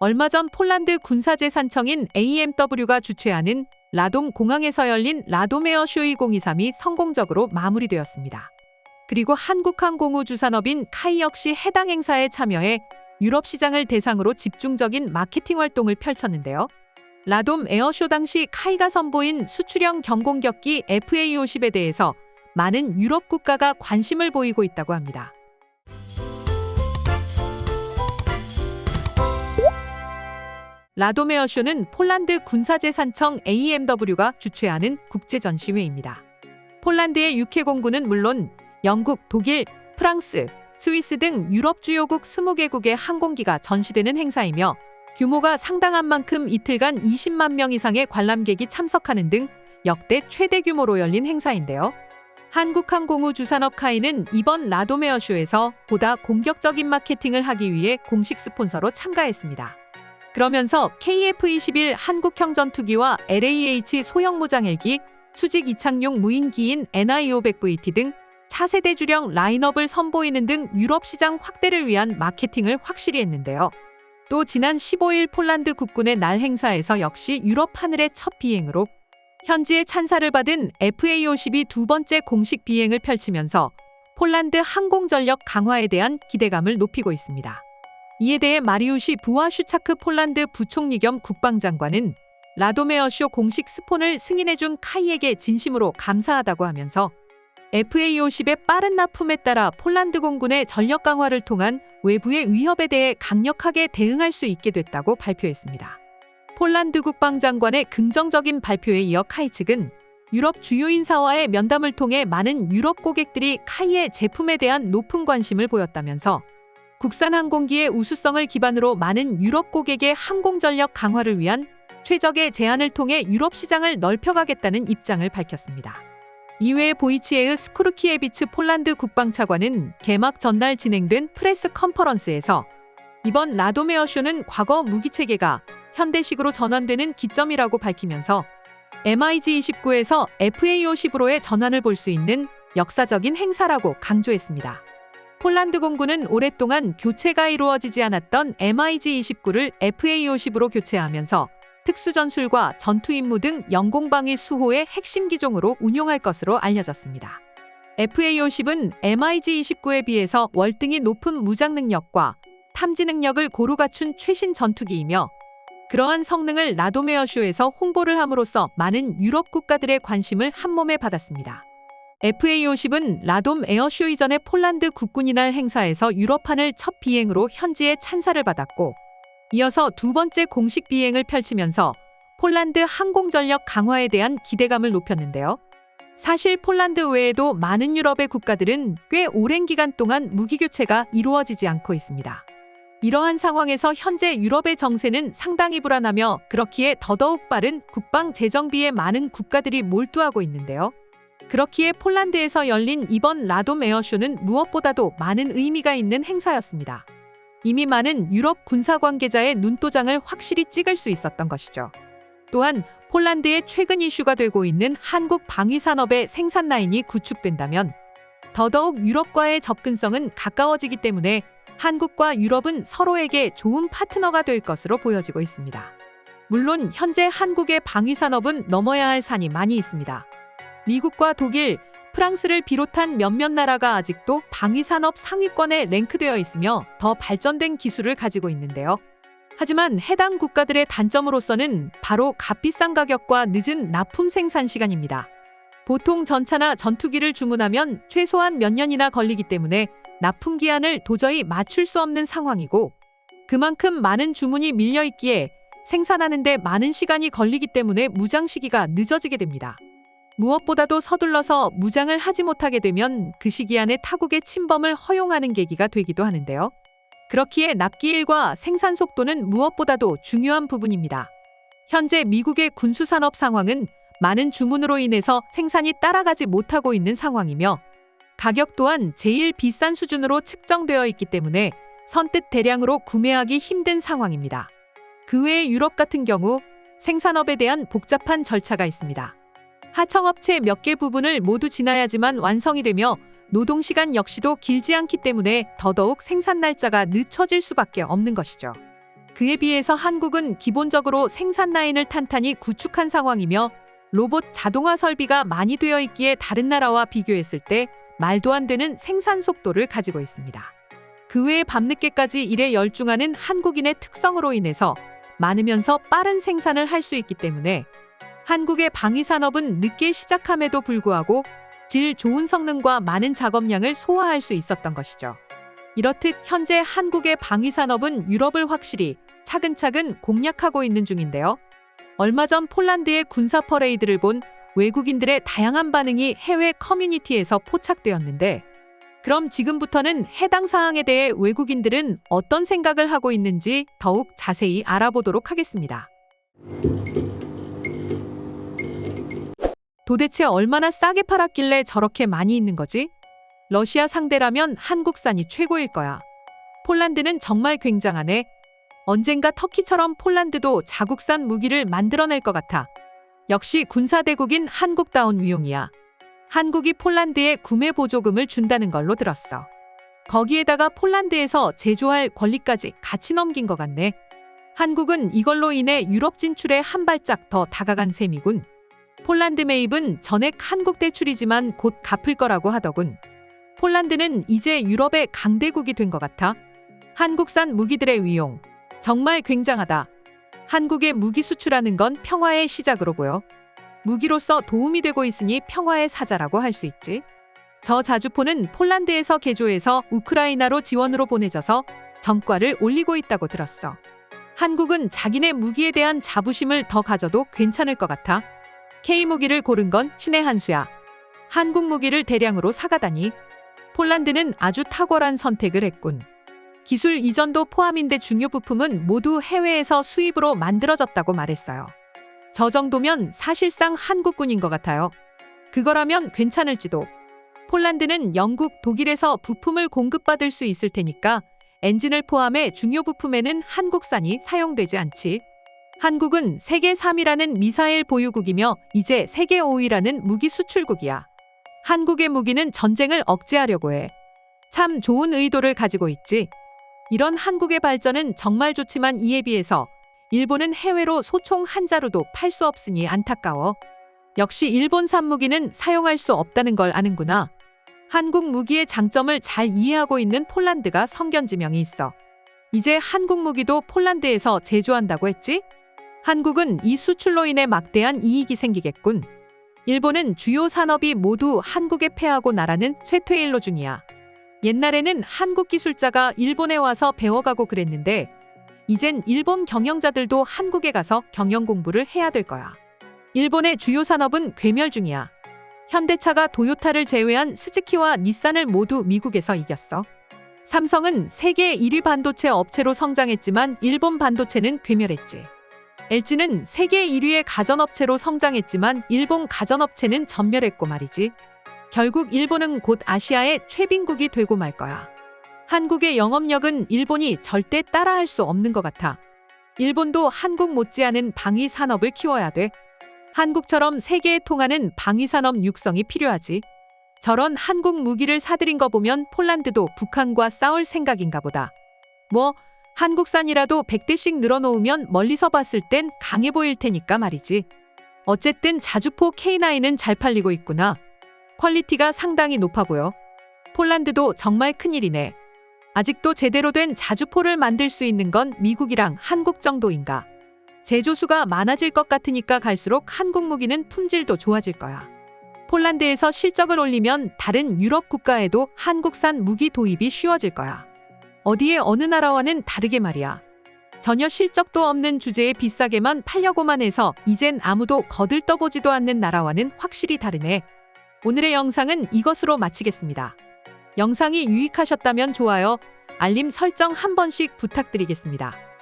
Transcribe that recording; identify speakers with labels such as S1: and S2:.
S1: 얼마 전 폴란드 군사제산청인 AMW가 주최하는 라돔 공항에서 열린 라돔에어쇼 2023이 성공적으로 마무리되었습니다. 그리고 한국항공우주산업인 카이 역시 해당 행사에 참여해 유럽 시장을 대상으로 집중적인 마케팅 활동을 펼쳤는데요. 라돔 에어쇼 당시 카이가 선보인 수출형 경공격기 FA50에 대해서 많은 유럽 국가가 관심을 보이고 있다고 합니다. 라돔 에어쇼는 폴란드 군사제산청 AMW가 주최하는 국제전시회입니다. 폴란드의 육해공군은 물론 영국, 독일, 프랑스, 스위스 등 유럽 주요국 20개국의 항공기가 전시되는 행사이며 규모가 상당한 만큼 이틀간 20만 명 이상의 관람객이 참석하는 등 역대 최대 규모로 열린 행사인데요. 한국항공우주산업 카이는 이번 라돔 에어쇼에서 보다 공격적인 마케팅을 하기 위해 공식 스폰서로 참가했습니다. 그러면서 KF-21 한국형 전투기와 LAH 소형 무장헬기, 수직 이착용 무인기인 NI500VT 등 차세대 주력 라인업을 선보이는 등 유럽 시장 확대를 위한 마케팅을 확실히 했는데요. 또 지난 15일 폴란드 국군의 날 행사에서 역시 유럽 하늘의 첫 비행으로 현지의 찬사를 받은 FA50이 두 번째 공식 비행을 펼치면서 폴란드 항공전력 강화에 대한 기대감을 높이고 있습니다. 이에 대해 마리우시 부와슈차크 폴란드 부총리 겸 국방장관은 라돔 에어쇼 공식 스폰을 승인해준 카이에게 진심으로 감사하다고 하면서 FA50의 빠른 납품에 따라 폴란드 공군의 전력 강화를 통한 외부의 위협에 대해 강력하게 대응할 수 있게 됐다고 발표했습니다. 폴란드 국방장관의 긍정적인 발표에 이어 카이 측은 유럽 주요 인사와의 면담을 통해 많은 유럽 고객들이 카이의 제품에 대한 높은 관심을 보였다면서 국산 항공기의 우수성을 기반으로 많은 유럽 고객의 항공전력 강화를 위한 최적의 제안을 통해 유럽 시장을 넓혀가겠다는 입장을 밝혔습니다. 이외에 보이치에흐 스쿠르키에비츠 폴란드 국방차관은 개막 전날 진행된 프레스 컨퍼런스에서 이번 라돔 에어쇼는 과거 무기체계가 현대식으로 전환되는 기점이라고 밝히면서 MiG-29에서 FA50으로의 전환을 볼 수 있는 역사적인 행사라고 강조했습니다. 폴란드 공군은 오랫동안 교체가 이루어지지 않았던 MiG-29를 FA50으로 교체하면서 특수전술과 전투임무 등 영공방위 수호의 핵심 기종으로 운용할 것으로 알려졌습니다. FA50은 MiG-29에 비해서 월등히 높은 무장 능력과 탐지 능력을 고루 갖춘 최신 전투기이며 그러한 성능을 라돔 에어쇼에서 홍보를 함으로써 많은 유럽 국가들의 관심을 한몸에 받았습니다. FA50은 라돔 에어쇼 이전의 폴란드 국군이 날 행사에서 유럽판을 첫 비행으로 현지의 찬사를 받았고 이어서 두 번째 공식 비행을 펼치면서 폴란드 항공전력 강화에 대한 기대감을 높였는데요. 사실 폴란드 외에도 많은 유럽의 국가들은 꽤 오랜 기간 동안 무기 교체가 이루어지지 않고 있습니다. 이러한 상황에서 현재 유럽의 정세는 상당히 불안하며 그렇기에 더더욱 빠른 국방 재정비에 많은 국가들이 몰두하고 있는데요. 그렇기에 폴란드에서 열린 이번 라돔 에어쇼는 무엇보다도 많은 의미가 있는 행사였습니다. 이미 많은 유럽 군사 관계자의 눈도장을 확실히 찍을 수 있었던 것이죠. 또한 폴란드의 최근 이슈가 되고 있는 한국 방위산업의 생산 라인이 구축된다면 더더욱 유럽과의 접근성은 가까워지기 때문에 한국과 유럽은 서로에게 좋은 파트너가 될 것으로 보여지고 있습니다. 물론 현재 한국의 방위산업은 넘어야 할 산이 많이 있습니다. 미국과 독일, 프랑스를 비롯한 몇몇 나라가 아직도 방위산업 상위권에 랭크되어 있으며 더 발전된 기술을 가지고 있는데요. 하지만 해당 국가들의 단점으로서는 바로 값비싼 가격과 늦은 납품 생산 시간입니다. 보통 전차나 전투기를 주문하면 최소한 몇 년이나 걸리기 때문에 납품 기한을 도저히 맞출 수 없는 상황이고 그만큼 많은 주문이 밀려있기에 생산하는 데 많은 시간이 걸리기 때문에 무장 시기가 늦어지게 됩니다. 무엇보다도 서둘러서 무장을 하지 못하게 되면 그 시기 안에 타국의 침범을 허용하는 계기가 되기도 하는데요. 그렇기에 납기일과 생산 속도는 무엇보다도 중요한 부분입니다. 현재 미국의 군수산업 상황은 많은 주문으로 인해서 생산이 따라가지 못하고 있는 상황이며 가격 또한 제일 비싼 수준으로 측정되어 있기 때문에 선뜻 대량으로 구매하기 힘든 상황입니다. 그 외에 유럽 같은 경우 생산업에 대한 복잡한 절차가 있습니다. 하청업체 몇 개 부분을 모두 지나야지만 완성이 되며 노동시간 역시도 길지 않기 때문에 더더욱 생산 날짜가 늦춰질 수밖에 없는 것이죠. 그에 비해서 한국은 기본적으로 생산 라인을 탄탄히 구축한 상황이며 로봇 자동화 설비가 많이 되어 있기에 다른 나라와 비교했을 때 말도 안 되는 생산 속도를 가지고 있습니다. 그 외에 밤늦게까지 일에 열중하는 한국인의 특성으로 인해서 많으면서 빠른 생산을 할 수 있기 때문에 한국의 방위산업은 늦게 시작함에도 불구하고 질 좋은 성능과 많은 작업량을 소화할 수 있었던 것이죠. 이렇듯 현재 한국의 방위산업은 유럽을 확실히 차근차근 공략하고 있는 중인데요. 얼마 전 폴란드의 군사 퍼레이드를 본 외국인들의 다양한 반응이 해외 커뮤니티에서 포착되었는데, 그럼 지금부터는 해당 사항에 대해 외국인들은 어떤 생각을 하고 있는지 더욱 자세히 알아보도록 하겠습니다. 도대체 얼마나 싸게 팔았길래 저렇게 많이 있는 거지? 러시아 상대라면 한국산이 최고일 거야. 폴란드는 정말 굉장하네. 언젠가 터키처럼 폴란드도 자국산 무기를 만들어낼 것 같아. 역시 군사대국인 한국다운 위용이야. 한국이 폴란드에 구매 보조금을 준다는 걸로 들었어. 거기에다가 폴란드에서 제조할 권리까지 같이 넘긴 것 같네. 한국은 이걸로 인해 유럽 진출에 한 발짝 더 다가간 셈이군. 폴란드 매입은 전액 한국 대출이지만 곧 갚을 거라고 하더군. 폴란드는 이제 유럽의 강대국이 된 것 같아. 한국산 무기들의 위용, 정말 굉장하다. 한국의 무기 수출하는 건 평화의 시작으로 보여. 무기로서 도움이 되고 있으니 평화의 사자라고 할 수 있지. 저 자주포는 폴란드에서 개조해서 우크라이나로 지원으로 보내져서 정가를 올리고 있다고 들었어. 한국은 자기네 무기에 대한 자부심을 더 가져도 괜찮을 것 같아. K무기를 고른 건 신의 한 수야. 한국 무기를 대량으로 사가다니. 폴란드는 아주 탁월한 선택을 했군. 기술 이전도 포함인데 중요 부품은 모두 해외에서 수입으로 만들어졌다고 말했어요. 저 정도면 사실상 한국군인 것 같아요. 그거라면 괜찮을지도. 폴란드는 영국, 독일에서 부품을 공급받을 수 있을 테니까 엔진을 포함해 중요 부품에는 한국산이 사용되지 않지. 한국은 세계 3위라는 미사일 보유국이며 이제 세계 5위라는 무기 수출국이야. 한국의 무기는 전쟁을 억제하려고 해. 참 좋은 의도를 가지고 있지. 이런 한국의 발전은 정말 좋지만 이에 비해서 일본은 해외로 소총 한 자루도 팔 수 없으니 안타까워. 역시 일본산 무기는 사용할 수 없다는 걸 아는구나. 한국 무기의 장점을 잘 이해하고 있는 폴란드가 성견지명이 있어. 이제 한국 무기도 폴란드에서 제조한다고 했지? 한국은 이 수출로 인해 막대한 이익이 생기겠군. 일본은 주요 산업이 모두 한국에 패하고 나라는 쇠퇴일로 중이야. 옛날에는 한국 기술자가 일본에 와서 배워가고 그랬는데 이젠 일본 경영자들도 한국에 가서 경영 공부를 해야 될 거야. 일본의 주요 산업은 괴멸 중이야. 현대차가 도요타를 제외한 스즈키와 닛산을 모두 미국에서 이겼어. 삼성은 세계 1위 반도체 업체로 성장했지만 일본 반도체는 괴멸했지. LG는 세계 1위의 가전업체로 성장했지만 일본 가전업체는 전멸했고 말이지. 결국 일본은 곧 아시아의 최빈국이 되고 말 거야. 한국의 영업력은 일본이 절대 따라할 수 없는 것 같아. 일본도 한국 못지않은 방위 산업을 키워야 돼. 한국처럼 세계에 통하는 방위 산업 육성이 필요하지. 저런 한국 무기를 사들인 거 보면 폴란드도 북한과 싸울 생각인가 보다. 뭐 한국산이라도 100대씩 늘어놓으면 멀리서 봤을 땐 강해 보일 테니까 말이지. 어쨌든 자주포 K9은 잘 팔리고 있구나. 퀄리티가 상당히 높아 보여. 폴란드도 정말 큰일이네. 아직도 제대로 된 자주포를 만들 수 있는 건 미국이랑 한국 정도인가. 제조수가 많아질 것 같으니까 갈수록 한국 무기는 품질도 좋아질 거야. 폴란드에서 실적을 올리면 다른 유럽 국가에도 한국산 무기 도입이 쉬워질 거야. 어디에 어느 나라와는 다르게 말이야. 전혀 실적도 없는 주제에 비싸게만 팔려고만 해서 이젠 아무도 거들떠보지도 않는 나라와는 확실히 다르네. 오늘의 영상은 이것으로 마치겠습니다. 영상이 유익하셨다면 좋아요, 알림 설정 한 번씩 부탁드리겠습니다.